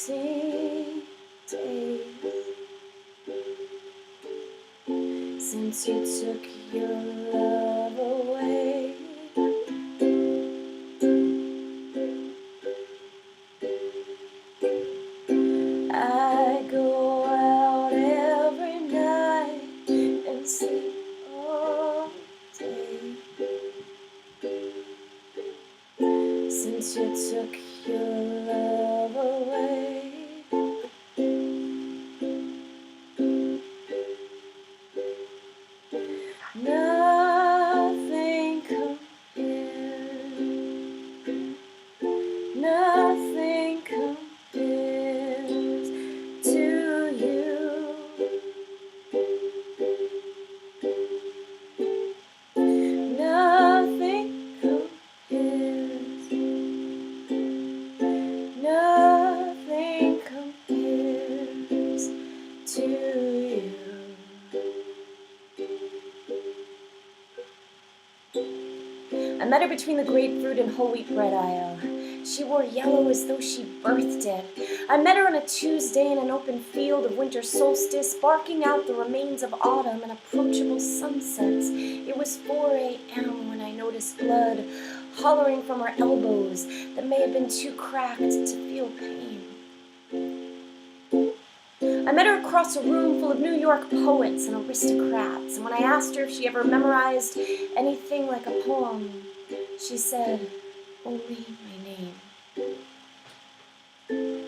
counting days since you took your love away. I go out every night and sleep all day since you took your love away. Nothing compares, nothing compares to you. Nothing compares, nothing compares to you. I met her between the grapefruit and whole wheat bread aisle. She wore yellow as though she birthed it. I met her on a Tuesday in an open field of winter solstice, barking out the remains of autumn and approachable sunsets. It was 4 a.m. when I noticed blood hollering from her elbows that may have been too cracked to feel pain. I met her across a room full of New York poets and aristocrats, and when I asked her if she ever memorized anything like a poem, she said, "Only my name."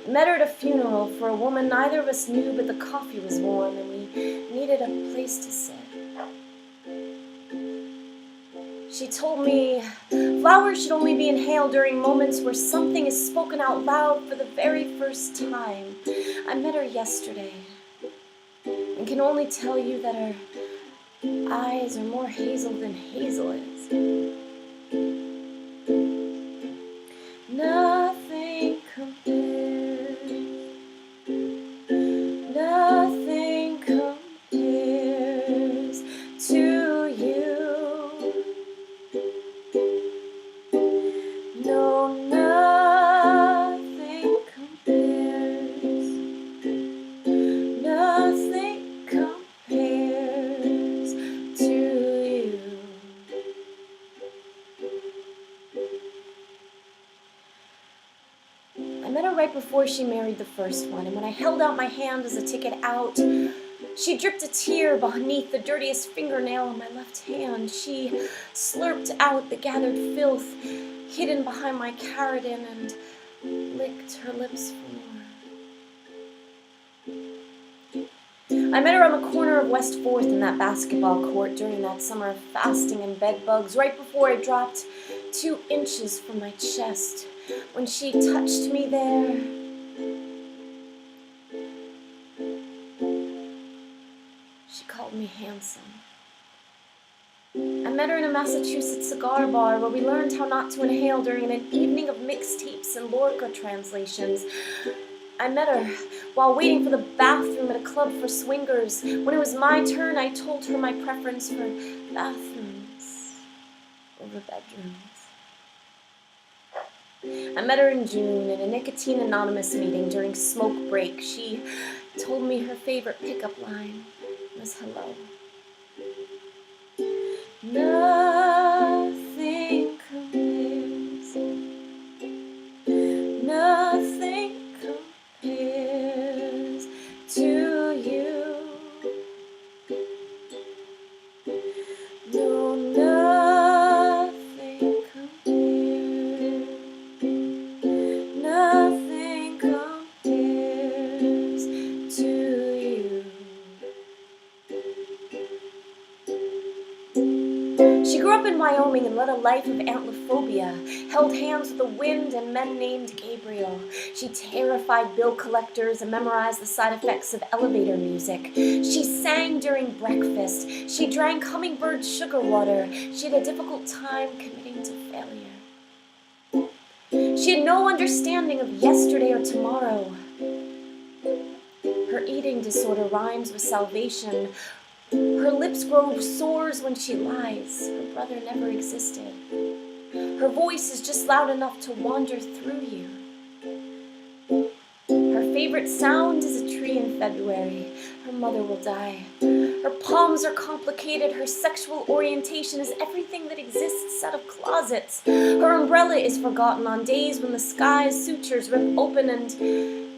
I met her at a funeral for a woman neither of us knew, but the coffee was warm and we needed a place to sit. She told me flowers should only be inhaled during moments where something is spoken out loud for the very first time. I met her yesterday and can only tell you that her eyes are more hazel than hazel is. Nothing compares, nothing compares to you. No, nothing compares, nothing compares to you. I met her right before she married the first one, and when I held out my hand as a ticket out, she dripped a tear beneath the dirtiest fingernail on my left hand. She slurped out the gathered filth hidden behind my keratin and licked her lips for more. I met her on the corner of West 4th in that basketball court during that summer of fasting and bed bugs, right before I dropped 2 inches from my chest. When she touched me there, she called me handsome. I met her in a Massachusetts cigar bar where we learned how not to inhale during an evening of mixtapes and Lorca translations. I met her while waiting for the bathroom at a club for swingers. When it was my turn, I told her my preference for bathrooms over bedrooms. I met her in June in a Nicotine Anonymous meeting during smoke break. She told me her favorite pickup line was hello. Nothing compares, nothing compares to you. No, nothing compares, nothing compares to you. She grew up in Wyoming and led a life of antlophobia, held hands with the wind and men named Gabriel. She terrified bill collectors and memorized the side effects of elevator music. She sang during breakfast. She drank hummingbird sugar water. She had a difficult time committing to failure. She had no understanding of yesterday or tomorrow. Her eating disorder rhymes with salvation. Her lips grow sores when she lies. Her brother never existed. Her voice is just loud enough to wander through you. Her favorite sound is a tree in February. Her mother will die. Her palms are complicated. Her sexual orientation is everything that exists out of closets. Her umbrella is forgotten on days when the sky's sutures rip open and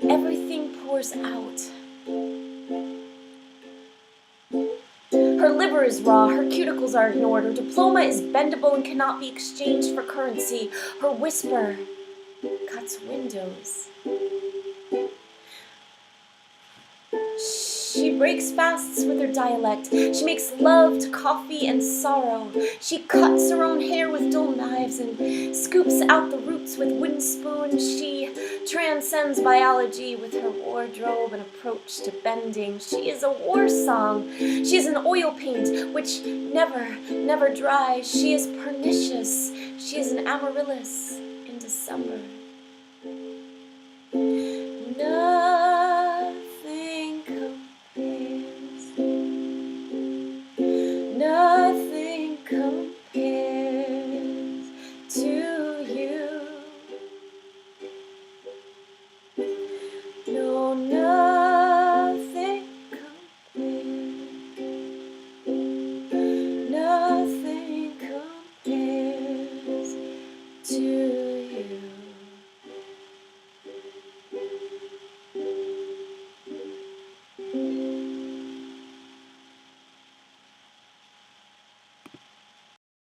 everything pours out. Her liver is raw, her cuticles are ignored, her diploma is bendable and cannot be exchanged for currency. Her whisper cuts windows. She breaks fasts with her dialect. She makes love to coffee and sorrow. She cuts her own hair with dull knives and scoops out the roots with wooden spoons. She transcends biology with her wardrobe and approach to bending. She is a war song. She is an oil paint which never dries. She is pernicious. She is an amaryllis in December.